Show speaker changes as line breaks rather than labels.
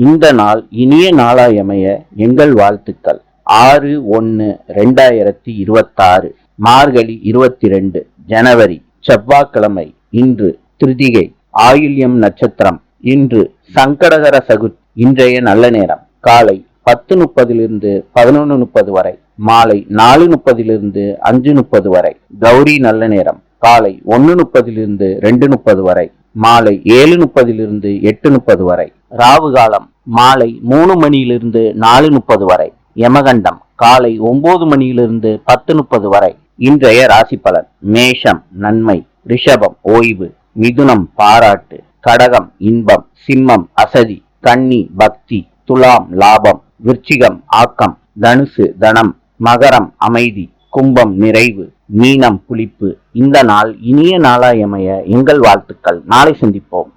இந்த நாள் இனிய நாளாயமைய எங்கள் வாழ்த்துக்கள். 6/1/2026 மார்கழி 22 ஜனவரி செவ்வாய்க்கிழமை. இன்று திருதிகை ஆயில்யம் நட்சத்திரம். இன்று சங்கடகர சகுத். இன்றைய நல்ல நேரம் காலை 10:30 11:30 வரை, மாலை 4:30 5:30 வரை. கௌரி நல்ல நேரம் காலை 1:30 2:30 வரை, மாலை 7:30 8:30 வரை. ராவு காலம் மாலை 3 4:30 வரை. யமகண்டம் காலை 9 10:30 வரை. இன்றைய ராசி பலன். மேஷம் நன்மை, ரிஷபம் ஓய்வு, மிதுனம் பாராட்டு, கடகம் இன்பம், சிம்மம் அசதி, கன்னி பக்தி, துலாம் லாபம், விருச்சிகம் ஆக்கம், தனுசு தனம், மகரம் அமைதி, கும்பம் நிறைவு, மீனம் புளிப்பு. இந்த நாள் இனிய நாளாயமைய எங்கள் வாழ்த்துக்கள். நாளை சந்திப்போம்.